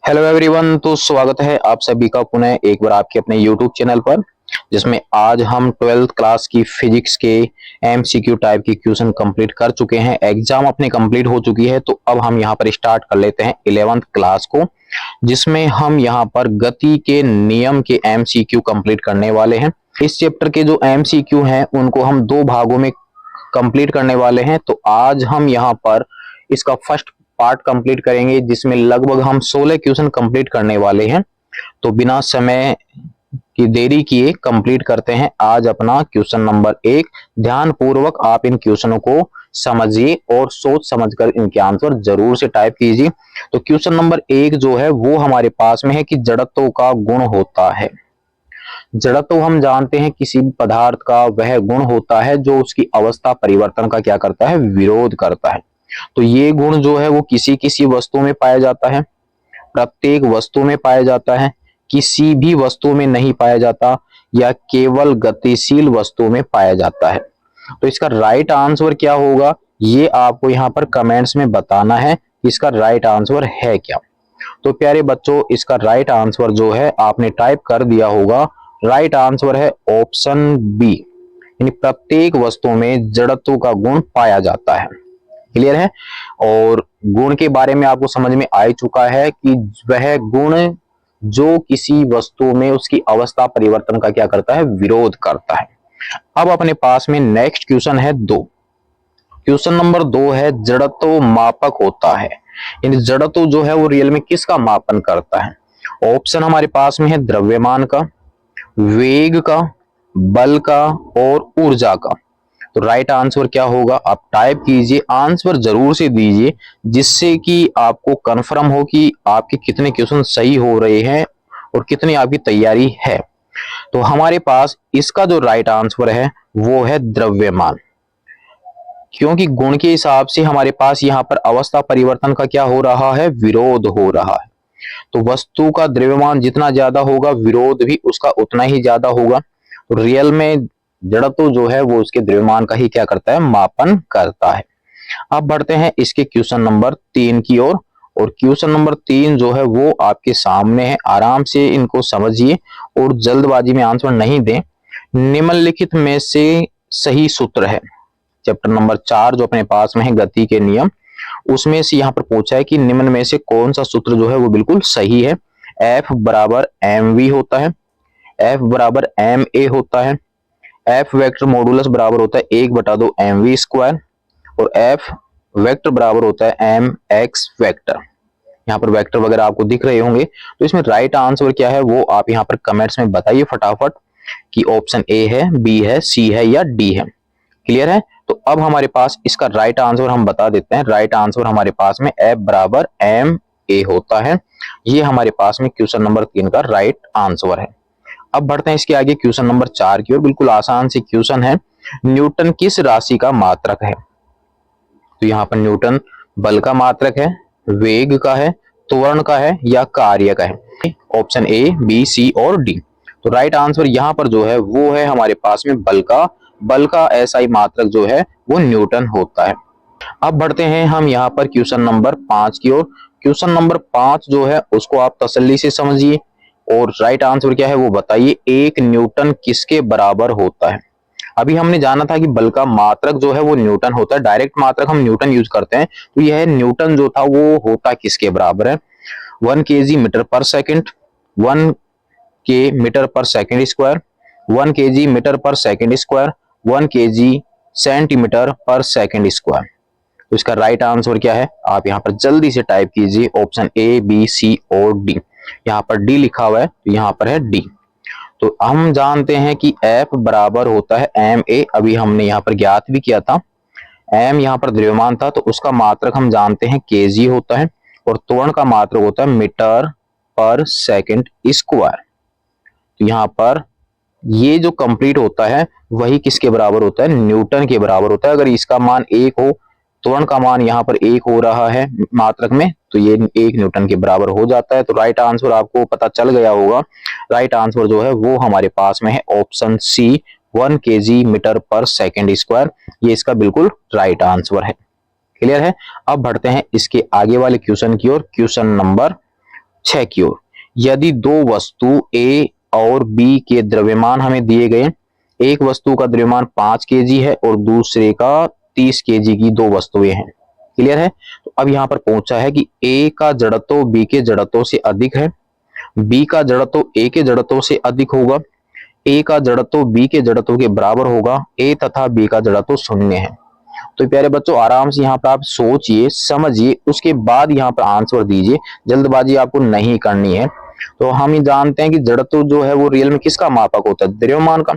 Hello everyone. तो स्वागत है आप सभी का पुनः एक बार आपके अपने यूट्यूब चैनल पर, जिसमें आज हम 12th क्लास की फिजिक्स के एमसीक्यू टाइप की क्वेश्चन कंप्लीट कर चुके हैं। एग्जाम अपनी कंप्लीट हो चुकी है, तो अब हम यहां पर स्टार्ट कर लेते हैं 11th क्लास को, जिसमें हम यहां पर गति के नियम के एमसीक्यू कंप्लीट करने वाले हैं। इस चैप्टर के जो एमसीक्यू हैं उनको हम दो भागों में कंप्लीट करने वाले हैं। तो आज हम यहाँ पर इसका फर्स्ट पार्ट कंप्लीट करेंगे, जिसमें लगभग हम 16 क्वेश्चन कंप्लीट करने वाले हैं। तो बिना समय की देरी किए कंप्लीट करते हैं आज अपना क्वेश्चन नंबर 1। ध्यान पूर्वक आप इन क्वेश्चनों को समझिए और सोच समझकर इनके आंसर जरूर से टाइप कीजिए। तो क्वेश्चन नंबर 1 जो है वो हमारे पास में है कि जड़त्व का गुण होता है। जड़त्व हम जानते हैं किसी भी पदार्थ का वह गुण होता है जो उसकी अवस्था परिवर्तन का क्या करता है, विरोध करता है। तो ये गुण जो है वो किसी किसी वस्तु में पाया जाता है, प्रत्येक वस्तु में पाया जाता है, किसी भी वस्तु में नहीं पाया जाता, या केवल गतिशील वस्तु में पाया जाता है। तो इसका राइट आंसर क्या होगा ये आपको यहाँ पर कमेंट्स में बताना है, इसका राइट आंसर है क्या। तो प्यारे बच्चों, इसका राइट आंसर जो है आपने टाइप कर दिया होगा। राइट आंसर है ऑप्शन बी, यानी प्रत्येक वस्तु में जड़त्व का गुण पाया जाता है। क्लियर है। और गुण के बारे में आपको समझ में आ चुका है कि वह गुण जो किसी वस्तु में उसकी अवस्था परिवर्तन का क्या करता है, विरोध करता है। अब अपने पास में नेक्स्ट क्वेश्चन है 2। क्वेश्चन नंबर 2 है जड़त्व मापक होता है, यानी जड़त्व जो है वो रियल में किसका मापन करता है। ऑप्शन हमारे पास में है द्रव्यमान का, वेग का, बल का और ऊर्जा का। तो राइट आंसर क्या होगा आप टाइप कीजिए, आंसर जरूर से दीजिए, जिससे कि आपको कंफर्म हो कि आपके कितने क्वेश्चन सही हो रहे हैं और कितनी आपकी तैयारी है। तो हमारे पास इसका जो राइट आंसर है वो है द्रव्यमान, क्योंकि गुण के हिसाब से हमारे पास यहाँ पर अवस्था परिवर्तन का क्या हो रहा है, विरोध हो रहा है। तो वस्तु का द्रव्यमान जितना ज्यादा होगा विरोध भी उसका उतना ही ज्यादा होगा। तो रियल में जड़त्व जो है वो उसके द्रव्यमान का ही क्या करता है, मापन करता है। अब बढ़ते हैं इसके क्वेश्चन नंबर 3 की ओर। और क्वेश्चन नंबर 3 जो है वो आपके सामने है, आराम से इनको समझिए और जल्दबाजी में आंसर नहीं दें। निम्नलिखित में से सही सूत्र है, चैप्टर नंबर 4 जो अपने पास में है गति के नियम, उसमें से यहाँ पर पूछा है कि निम्न में से कौन सा सूत्र जो है वो बिल्कुल सही है। F बराबर mv होता है, F बराबर ma होता है, F वेक्टर मॉडुलस बराबर होता है 1/2 mv स्क्वायर, और F वेक्टर बराबर होता है mx वेक्टर। यहाँ पर वेक्टर वगैरह आपको दिख रहे होंगे। तो इसमें राइट आंसर क्या है वो आप यहाँ पर कमेंट्स में बताइए फटाफट कि ऑप्शन ए है, बी है, सी है या डी है। क्लियर है। तो अब हमारे पास इसका राइट आंसर हम बता देते हैं। राइट आंसर हमारे पास में F बराबर ma होता है। ये हमारे पास में क्वेश्चन नंबर 3 का राइट आंसर है। अब बढ़ते हैं इसके आगे क्वेश्चन नंबर 4 की ओर। बिल्कुल आसान सी क्वेश्चन है, न्यूटन किस राशि का मात्रक है। तो यहाँ पर न्यूटन बल का मात्रक है, वेग का है, त्वरण का है या कार्य का है। ऑप्शन ए, बी, सी और डी। तो राइट आंसर यहाँ पर जो है वो है हमारे पास में बल का। बल का एसआई मात्रक जो है वो न्यूटन होता है। अब बढ़ते हैं हम यहाँ पर क्वेश्चन नंबर 5 की ओर। क्वेश्चन नंबर 5 जो है उसको आप तसल्ली से समझिए और राइट आंसर क्या है वो बताइए। 1 न्यूटन किसके बराबर होता है। अभी हमने जाना था कि बल का मात्रक जो है वो न्यूटन होता है, डायरेक्ट मात्रक हम न्यूटन यूज करते हैं। तो यह न्यूटन जो था वो होता किसके बराबर है। 1 kg मीटर पर सेकंड, 1 के मीटर पर सेकंड स्क्वायर, 1 kg मीटर पर सेकंड स्क्वायर, 1 kg सेंटीमीटर पर सेकंड स्क्वायर। तो इसका राइट आंसर क्या है आप यहाँ पर जल्दी से टाइप कीजिए। ऑप्शन ए, बी, सी और डी। यहाँ पर डी लिखा हुआ है तो यहाँ पर है डी। तो हम जानते हैं कि F बराबर होता है ma। अभी हमने यहाँ पर ज्ञात भी किया था। m यहाँ पर द्रव्यमान था तो उसका मात्रक हम जानते हैं kg होता है, और त्वरण का मात्रक होता है मीटर पर सेकंड स्क्वायर। तो यहाँ पर ये जो कंप्लीट होता है वही किसके बराबर होता है, न्यूटन के बराबर होता है। अगर इसका मान 1 हो, त्वरण का मान यहाँ पर 1 हो रहा है मात्रक में, तो ये 1 न्यूटन के बराबर हो जाता है। तो राइट आंसर आपको पता चल गया होगा। राइट आंसर जो है वो हमारे पास में है ऑप्शन सी, 1 kg मीटर पर सेकंड स्क्वायर। ये इसका बिल्कुल राइट आंसर है। क्लियर है। अब बढ़ते हैं इसके आगे वाले क्वेश्चन की ओर। क्वेश्चन नंबर 6 की ओर। यदि दो वस्तु ए और बी के द्रव्यमान हमें दिए गए, एक वस्तु का द्रव्यमान 5 केजी है और दूसरे का 30 केजी की दो वस्तुएं हैं। क्लियर है। तो अब यहां पर पूछा है कि ए का जड़त्व बी के जड़त्व से अधिक है, बी का जड़त्व ए के जड़त्व से अधिक होगा, ए का जड़त्व बी के जड़त्व के बराबर होगा, ए तथा बी का जड़त्व शून्य है। तो प्यारे बच्चों आराम से यहाँ पर आप सोचिए, समझिए, उसके बाद यहाँ पर आंसर दीजिए। जल्दबाजी आपको नहीं करनी है। तो हम जानते हैं कि जड़त्व जो है वो रियल में किसका मापक होता है, द्रव्यमान का।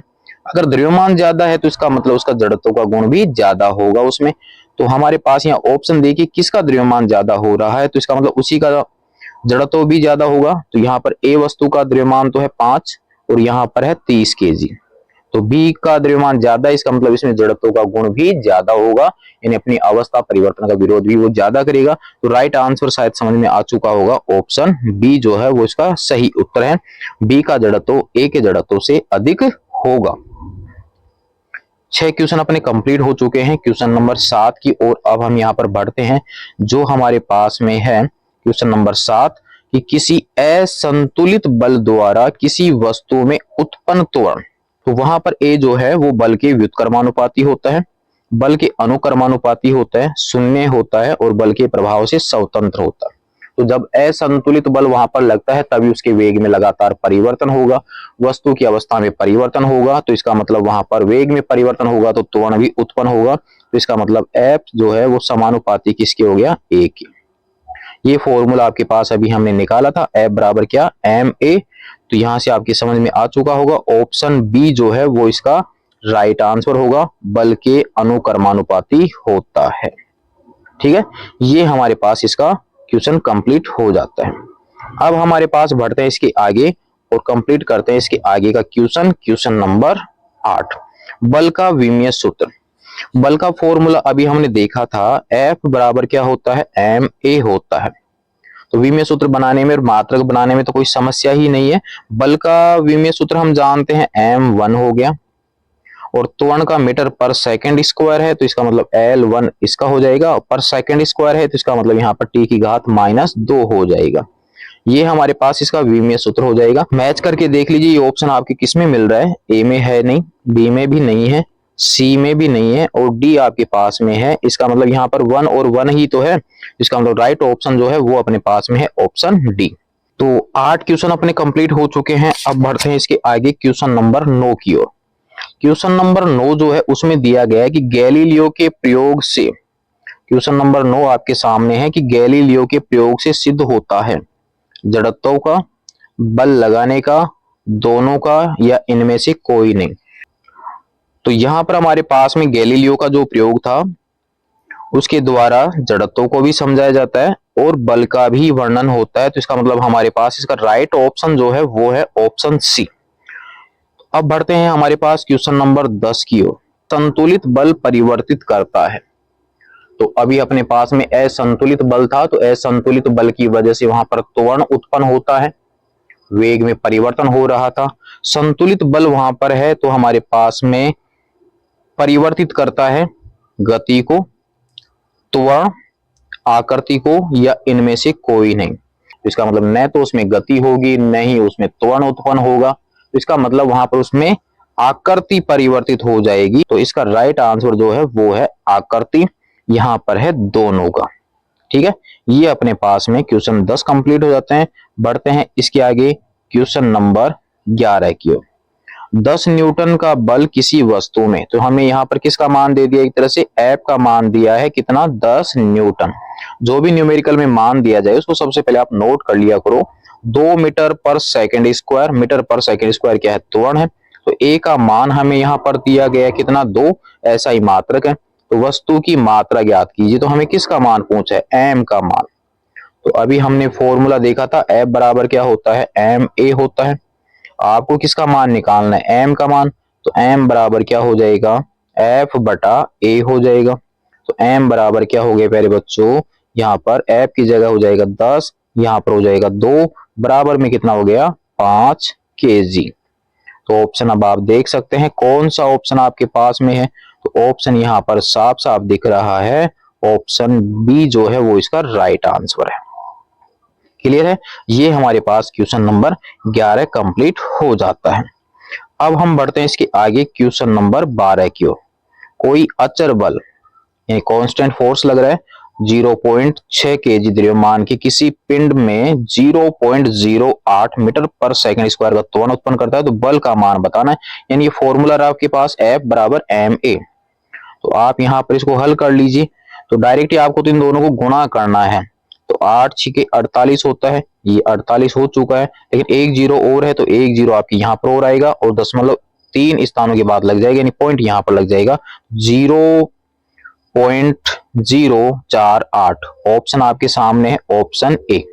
अगर द्रव्यमान ज्यादा है तो इसका मतलब उसका जड़त्व का गुण भी ज्यादा होगा उसमें। तो हमारे पास यहाँ ऑप्शन देखिए किसका द्रव्यमान ज्यादा हो रहा है, तो इसका मतलब उसी का जड़त्व भी ज्यादा होगा। तो यहाँ पर ए वस्तु का द्रव्यमान तो है 5 और यहाँ पर है 30 केजी। तो बी का द्रव्यमान ज्यादा, इसका मतलब इसमें जड़त्व का गुण भी ज्यादा होगा, यानी अपनी अवस्था परिवर्तन का विरोध भी वो ज्यादा करेगा। तो राइट आंसर शायद समझ में आ चुका होगा, ऑप्शन बी जो है वो इसका सही उत्तर है। बी का जड़त्व ए के जड़त्व से अधिक होगा। 6 क्वेश्चन अपने कंप्लीट हो चुके हैं। क्वेश्चन नंबर 7 की ओर अब हम यहाँ पर बढ़ते हैं। जो हमारे पास में है क्वेश्चन नंबर 7 कि किसी असंतुलित बल द्वारा किसी वस्तु में उत्पन्न त्वरण, तो वहां पर ए जो है वो बल के व्युत्क्रमानुपाती होता है, बल के अनुक्रमानुपाती होता है, शून्य होता है और बल के प्रभाव से स्वतंत्र होता है। तो जब असंतुलित बल वहां पर लगता है तभी उसके वेग में लगातार परिवर्तन होगा, वस्तु की अवस्था में परिवर्तन होगा। तो इसका मतलब वहां पर वेग में परिवर्तन होगा तो त्वरण भी उत्पन्न होगा। तो इसका मतलब एफ जो है वो समानुपाती किसके हो गया, ए के। ये फॉर्मूला आपके पास अभी हमने निकाला था, एफ बराबर क्या, एम ए। तो यहां से आपकी समझ में आ चुका होगा, ऑप्शन बी जो है वो इसका राइट आंसर होगा, बल के अनुक्रमानुपाती होता है। ठीक है, ये हमारे पास इसका क्वेश्चन कंप्लीट हो जाता है। अब हमारे पास बढ़ते हैं इसके आगे और कंप्लीट करते हैं इसके आगे का क्वेश्चन। क्वेश्चन नंबर 8, बल का विमीय सूत्र। बल का फॉर्मूला अभी हमने देखा था, एफ बराबर क्या होता है, एम ए होता है। तो विमीय सूत्र बनाने में और मात्रक बनाने में तो कोई समस्या ही नहीं है। बल का विमीय सूत्र हम जानते हैं, m1 हो गया और त्वरण का मीटर पर सेकंड स्क्वायर है, तो इसका मतलब L1 इसका हो जाएगा, पर सेकंड स्क्वायर है तो इसका मतलब यहाँ पर t की घात -2 हो जाएगा। ये हमारे पास इसका विमीय सूत्र हो जाएगा। मैच करके देख लीजिए ये ऑप्शन आपके किस में मिल रहा है, ए में है नहीं, बी में भी नहीं है, सी में भी नहीं है और डी आपके पास में है। इसका मतलब यहाँ पर 1 और 1 ही तो है, इसका मतलब राइट ऑप्शन जो है वो अपने पास में है, ऑप्शन डी। तो 8 क्वेश्चन अपने कंप्लीट हो चुके हैं। अब बढ़ते हैं इसके आगे क्वेश्चन नंबर 9 की ओर। क्वेश्चन नंबर 9 जो है उसमें दिया गया है कि गैलीलियो के प्रयोग से, क्वेश्चन नंबर 9 आपके सामने है कि गैलीलियो के प्रयोग से सिद्ध होता है जड़त्व का, बल लगाने का, दोनों का या इनमें से कोई नहीं। तो यहां पर हमारे पास में गैलीलियो का जो प्रयोग था उसके द्वारा जड़त्व को भी समझाया जाता है और बल का भी वर्णन होता है। तो इसका मतलब हमारे पास इसका राइट ऑप्शन जो है वो है ऑप्शन सी। अब बढ़ते हैं हमारे पास क्वेश्चन नंबर 10 की ओर। संतुलित बल परिवर्तित करता है। तो अभी अपने पास में असंतुलित बल था, तो असंतुलित बल की वजह से वहां पर त्वरण उत्पन्न होता है, वेग में परिवर्तन हो रहा था। संतुलित बल वहां पर है तो हमारे पास में परिवर्तित करता है गति को, त्वरण, आकृति को या इनमें से कोई नहीं। इसका मतलब न तो उसमें गति होगी न ही उसमें त्वरण उत्पन्न होगा, तो इसका मतलब वहां पर उसमें आकृति परिवर्तित हो जाएगी। तो इसका राइट आंसर जो है वो है आकृति, यहां पर है दोनों का। ठीक है, ये अपने पास में क्वेश्चन 10 कंप्लीट हो जाते हैं। बढ़ते हैं इसके आगे क्वेश्चन नंबर 11 की ओर। 10 न्यूटन का बल किसी वस्तु में, तो हमें यहाँ पर किसका मान दे दिया, एक तरह से एफ का मान दिया है, कितना, 10 न्यूटन। जो भी न्यूमेरिकल में मान दिया जाए उसको सबसे पहले आप नोट कर लिया करो। 2 मीटर पर सेकंड स्क्वायर, मीटर पर सेकंड स्क्वायर क्या है, त्वरण है। तो ए का मान हमें यहाँ पर दिया गया कितना, 2, ऐसा ही मात्रक है। तो वस्तु की मात्रा ज्ञात कीजिए, तो हमें किसका मान पूछा है, एम का मान। तो अभी हमने फॉर्मूला देखा था, एफ बराबर क्या होता है, एम ए होता है। आपको किसका मान निकालना है, एम का मान। तो एम बराबर क्या हो जाएगा, एफ बटा ए हो जाएगा। तो एम बराबर क्या हो गया प्यारे बच्चों, यहाँ पर एफ की जगह हो जाएगा 10, यहाँ पर हो जाएगा 2, बराबर में कितना हो गया, 5 केजी। तो ऑप्शन अब आप देख सकते हैं कौन सा ऑप्शन आपके पास में है। तो ऑप्शन यहाँ पर साफ साफ दिख रहा है, ऑप्शन बी जो है वो इसका राइट आंसर है। क्लियर है। ये हमारे पास क्वेश्चन नंबर 11 कंप्लीट हो जाता है। अब हम बढ़ते हैं इसके आगे क्वेश्चन नंबर 12 की ओर। कोई अचर बल यानी कांस्टेंट फोर्स लग रहा है 0.6 केजी द्रव्यमान के किसी पिंड में 0.08 मीटर पर सेकंड स्क्वायर का त्वरण उत्पन्न करता है, तो बल का मान बताना है। यानी ये फॉर्मूला आपके पास F बराबर ma। तो आप यहाँ पर इसको हल कर लीजिए। तो डायरेक्टली आपको तो इन दोनों को गुणा करना है। तो 8 छिके 48 होता है, ये 48 हो चुका है, लेकिन एक जीरो और है, तो एक जीरो आपके यहाँ पर और आएगा और 3 स्थानों के बाद लग जाएगा, यानी पॉइंट यहाँ पर लग जाएगा 0.048। ऑप्शन आपके सामने है, ऑप्शन ए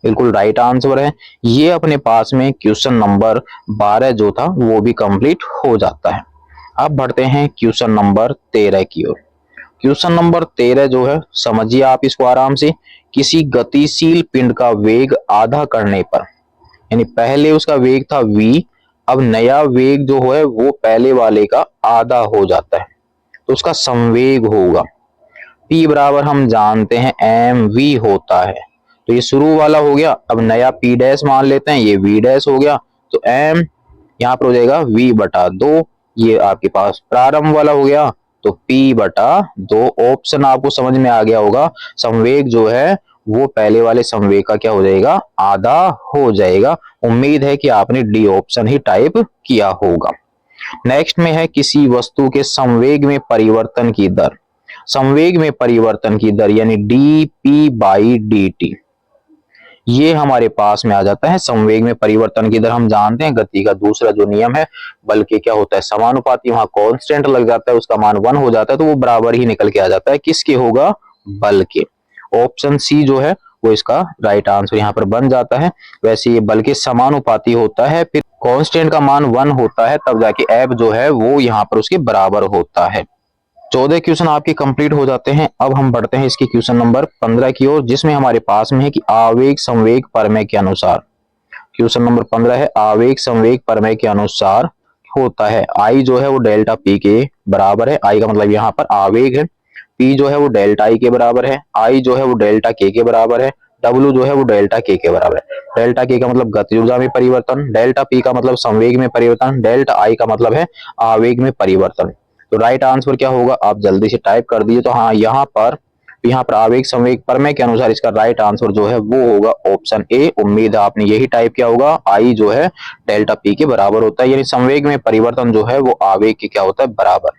बिल्कुल राइट आंसर है। ये अपने पास में क्वेश्चन नंबर 12 जो था वो भी कंप्लीट हो जाता है। अब बढ़ते हैं क्वेश्चन नंबर 13 की ओर। क्वेश्चन नंबर 13 जो है समझिए आप इसको आराम से। किसी गतिशील पिंड का वेग आधा करने पर, यानी पहले उसका वेग था v, अब नया वेग जो है वो पहले वाले का आधा हो जाता है, तो उसका संवेग होगा p बराबर हम जानते हैं mv होता है। तो ये शुरू वाला हो गया, अब नया p डैश मान लेते हैं, ये v डैश हो गया, तो m यहाँ पर हो जाएगा v बटा 2। ये आपके पास प्रारंभ वाला हो गया, तो p बटा 2। ऑप्शन आपको समझ में आ गया होगा, संवेग जो है वो पहले वाले संवेग का क्या हो जाएगा, आधा हो जाएगा। उम्मीद है कि आपने डी ऑप्शन ही टाइप किया होगा। नेक्स्ट में है किसी वस्तु के संवेग में परिवर्तन की दर। संवेग में परिवर्तन की दर यानी dp/dt, ये हमारे पास में आ जाता है। संवेग में परिवर्तन की दर हम जानते हैं गति का दूसरा जो नियम है, बल के क्या होता है समानुपाती, वहां कांस्टेंट लग जाता है, उसका मान 1 हो जाता है, तो वो बराबर ही निकल के आ जाता है। किसके होगा, बल के। ऑप्शन सी जो है वो इसका राइट आंसर यहाँ पर बन जाता है। वैसे ये बल के समानुपाती होता है, फिर कांस्टेंट का मान 1 होता है, तब जाके एफ जो है वो यहाँ पर उसके बराबर होता है। 14 क्वेश्चन आपके कंप्लीट हो जाते हैं। अब हम बढ़ते हैं इसके क्वेश्चन नंबर 15 की ओर, जिसमें हमारे पास में है कि आवेग संवेग प्रमेय के अनुसार। क्वेश्चन नंबर 15 है, आवेग संवेग प्रमेय के अनुसार होता है आई जो है वो डेल्टा पी के बराबर है। आई का मतलब यहाँ पर आवेग है, पी जो है वो डेल्टा आई के बराबर है, आई जो है वो डेल्टा के बराबर है, डब्ल्यू जो है वो डेल्टा के बराबर है। डेल्टा के का मतलब गति ऊर्जा में परिवर्तन, डेल्टा पी का मतलब संवेग में परिवर्तन, डेल्टा आई का मतलब है आवेग में परिवर्तन। तो राइट आंसर क्या होगा, आप जल्दी से टाइप कर दीजिए। तो हाँ, यहाँ पर आवेग संवेग प्रमेय के अनुसार इसका राइट आंसर जो है वो होगा ऑप्शन ए। उम्मीद है आपने यही टाइप किया होगा। आई जो है डेल्टा पी के बराबर होता है, यानी संवेग में परिवर्तन जो है वो आवेग के क्या होता है, बराबर।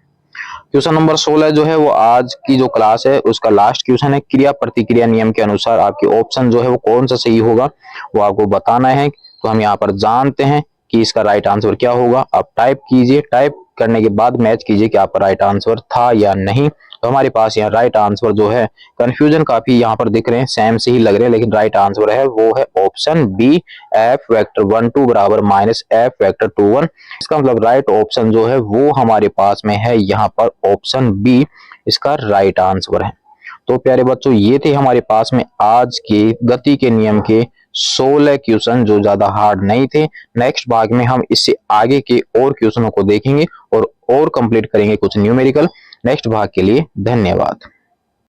क्वेश्चन नंबर 16 जो है वो आज की जो क्लास है उसका लास्ट क्वेश्चन है। क्रिया प्रतिक्रिया नियम के अनुसार आपकी ऑप्शन जो है वो कौन सा सही होगा वो आपको बताना है। तो हम यहाँ पर जानते हैं कि इसका राइट आंसर क्या होगा। आप टाइप कीजिए, टाइप करने के बाद मैच कीजिए कि आपका राइट आंसर था या नहीं। तो हमारे पास यहाँ राइट आंसर जो है, कंफ्यूजन काफी यहाँ पर दिख रहे हैं, सेम से ही लग रहे हैं, लेकिन राइट आंसर है वो है ऑप्शन बी, एफ वेक्टर 1 2 बराबर माइनस एफ वेक्टर 2 1। इसका मतलब राइट ऑप्शन जो है वो हमारे पास में है यहाँ पर ऑप्शन बी, इसका राइट आंसर है। तो प्यारे बच्चों, ये थे हमारे पास में आज के गति के नियम के 16 क्वेश्चन जो ज्यादा हार्ड नहीं थे। नेक्स्ट भाग में हम इससे आगे के और क्वेश्चनों को देखेंगे और कंप्लीट करेंगे कुछ न्यूमेरिकल। नेक्स्ट भाग के लिए धन्यवाद।